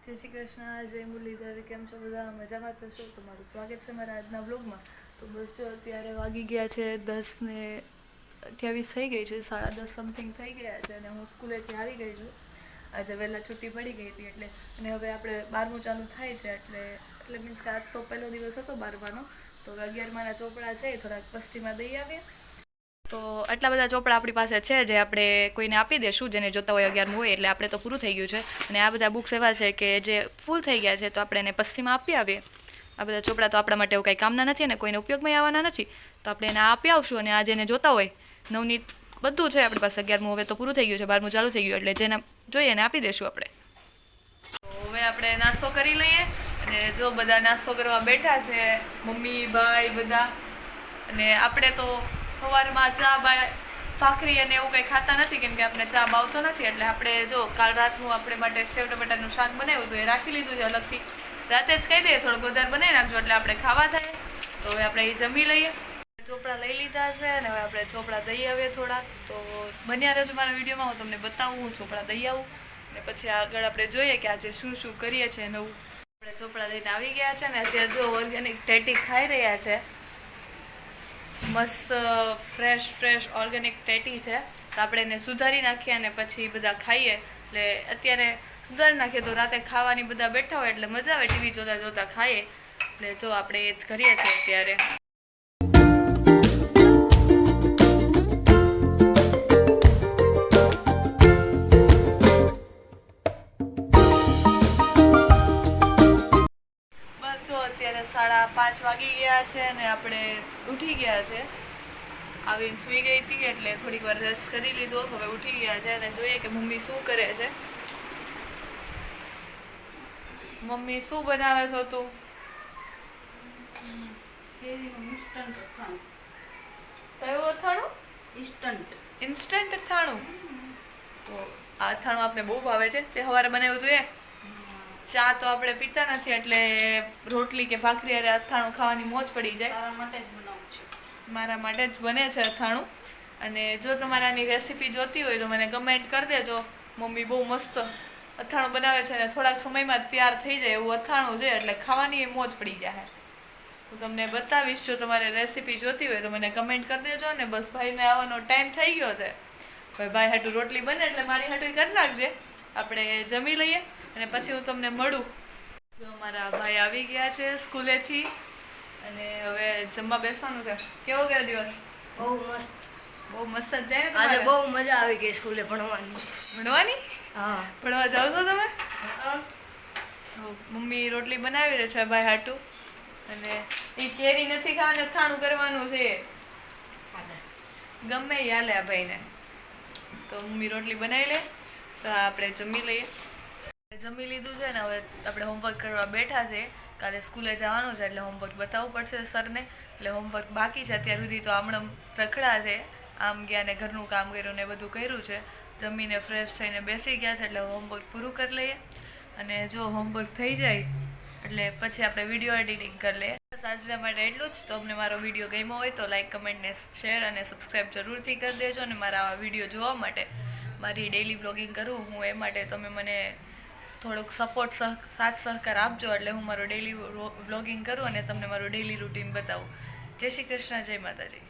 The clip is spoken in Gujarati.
જય શ્રી કૃષ્ણ, જય મુરલીધર. કેમ છો બધા? મજામાં છો? તમારું સ્વાગત છે મારા આજના બ્લોગમાં. તો બસ જો અત્યારે વાગી ગયા છે 10:28 થઈ ગઈ છે, 10:30 સમથિંગ થઈ ગયા છે અને હું સ્કૂલેથી આવી ગઈ છું. આજે વહેલા છુટ્ટી પડી ગઈ હતી એટલે. અને હવે આપણે 12મું ચાલુ થાય છે એટલે મીન્સ કે આજ તો પહેલો દિવસ હતો 12માનો. તો 11માના ચોપડા છે એ થોડાક પસ્તીમાં દઈ આવીએ. તો આટલા બધા ચોપડા આપણી પાસે છે જે આપણે કોઈને આપી દઈશું જેને જોતા હોય 11મું હોય, એટલે આપણે તો પૂરું થઈ ગયું છે. અને આ બધા બુક્સ એવા છે કે જે ફૂલ થઈ ગયા છે તો આપણે એને પસ્તીમાં આપી આવીએ. આ બધા ચોપડા તો આપણા માટે એવું કંઈ કામના નથી અને કોઈને ઉપયોગમાં આવવાના નથી, તો આપણે એને આપી આવશું. અને આ જેને જોતા હોય નવનીત બધું છે આપણી પાસે. 11મું હવે તો પૂરું થઈ ગયું છે, 12મું ચાલુ થઈ ગયું, એટલે જેને જોઈએ એને આપી દઈશું આપણે. તો હવે આપણે નાસ્તો કરી લઈએ. અને જો બધા નાસ્તો કરવા બેઠા છે, મમ્મી ભાઈ બધા. અને આપણે તો સવારમાં ચા ભાખરી અને એવું કંઈ ખાતા નથી, કેમ કે આપણે ચા ભાવતો નથી. એટલે આપણે જો કાલ રાતનું આપણે માટે સેવ ટમેટાનું શાક બનાવ્યું હતું એ રાખી લીધું છે અલગથી. રાતે જ કહી દઈએ થોડુંક વધારે બનાવી નાખજો એટલે આપણે ખાવા થાય. તો હવે આપણે એ જમી લઈએ. ચોપડા લઈ લીધા છે અને હવે આપણે ચોપડા દઈ આવીએ થોડાક. તો બન્યા રહેજો મારા વિડીયોમાં, હું તમને બતાવું હું ચોપડા દઈ આવું. અને પછી આગળ આપણે જોઈએ કે આજે શું શું કરીએ છીએ નવું. આપણે ચોપડા લઈને આવી ગયા છે ને અત્યારે જો ઓર્ગેનિક ટેટી ખાઈ રહ્યા છે. મસ્ત ફ્રેશ ઓર્ગેનિક ટેટી છે. તો આપણે એને સુધારી નાખીએ અને પછી બધા ખાઈએ. એટલે અત્યારે સુધારી નાખીએ તો રાતે ખાવાની બધા બેઠા હોય એટલે મજા આવે, ટીવી જોતા જોતા ખાઈએ. એટલે જો આપણે એ જ કરીએ છીએ અત્યારે. બસ જો અત્યારે 5:30 વાગી ગયા છે અને આપણે ઉઠી ગયા છે. આવીને સૂઈ ગઈ હતી એટલે થોડીક વાર રેસ્ટ કરી લીધો. હવે ઉઠી ગયા છે અને જોઈએ કે મમ્મી શું કરે છે. મમ્મી શું બનાવે છો તું? કયું અથાણું? ઇન્સ્ટન્ટ અથાણું. તો આ અથાણું આપણે બહુ ભાવે છે. તે સવારે બનાવ્યું હતું એ. ચા તો આપણે પીતા નથી એટલે રોટલી કે ભાખરી અરે અથાણું ખાવાની મોજ પડી જાય. તારા માટે જ બનાવું છું. મારા માટે જ બને છે અથાણું. અને જો તમારે આની રેસીપી જોતી હોય તો મને કમેન્ટ કરી દેજો. મમ્મી બહુ મસ્ત અથાણું બનાવે છે અને થોડાક સમયમાં તૈયાર થઈ જાય એવું અથાણું છે, એટલે ખાવાની એ મોજ પડી જાય. હું તમને બતાવીશ. જો તમારે રેસીપી જોતી હોય તો મને કમેન્ટ કરી દેજો. અને બસ ભાઈને આવવાનો ટાઈમ થઈ ગયો છે. ભાઈ હાટું રોટલી બને એટલે મારી હાટું કરી નાખજે. આપણે જમી લઈએ અને પછી હું તમને મળું. જો મારા ભાઈ આવી ગયા છે સ્કૂલેથી અને હવે જમવા બેસવાનું છે. કેવો ગયો દિવસ? બહુ મસ્ત. બહુ મસ્ત જ જાય ને આજે તમારે? બહુ મજા આવી ગઈ સ્કૂલે ભણવાની. ભણવાની? હા. ભણવા જાઓ છો તમે? તો મમ્મી રોટલી બનાવી રહી છે ભાઈ હાટું. અને એ કેરી નથી ખાવાની, અથાણું કરવાનું છે. ગમે એ હાલે આ ભાઈને. તો મમ્મી રોટલી બનાવી લે તો આપણે જમી લઈએ. જમી લીધું છે ને હવે આપણે હોમવર્ક કરવા બેઠા છે. કાલે સ્કૂલે જવાનું છે એટલે હોમવર્ક બતાવવું પડશે સરને. એટલે હોમવર્ક બાકી છે અત્યાર સુધી. તો આમણમ રખડા છે. આમ ગયા ને ઘરનું કામ કર્યું ને બધું કર્યું છે. જમીને ફ્રેશ થઈને બેસી ગયા છે એટલે હોમવર્ક પૂરું કરી લઈએ. અને જો હોમવર્ક થઈ જાય એટલે પછી આપણે વિડીયો એડિટિંગ કરી લઈએ. બસ આજના માટે એટલું જ. તો અમને મારો વિડીયો ગમ્યો હોય તો લાઈક, કમેન્ટ ને શેર અને સબસ્ક્રાઈબ જરૂરથી કરી દેજો. અને મારા આવા વિડીયો જોવા માટે, મારી ડેઈલી બ્લોગિંગ કરું હું એ માટે તમે મને થોડુંક સપોર્ટ સાથ સહકાર આપજો. એટલે હું મારું ડેઈલી બ્લોગિંગ કરું અને તમને મારું ડેઈલી રૂટીન બતાવું. જય શ્રી કૃષ્ણ, જય માતાજી.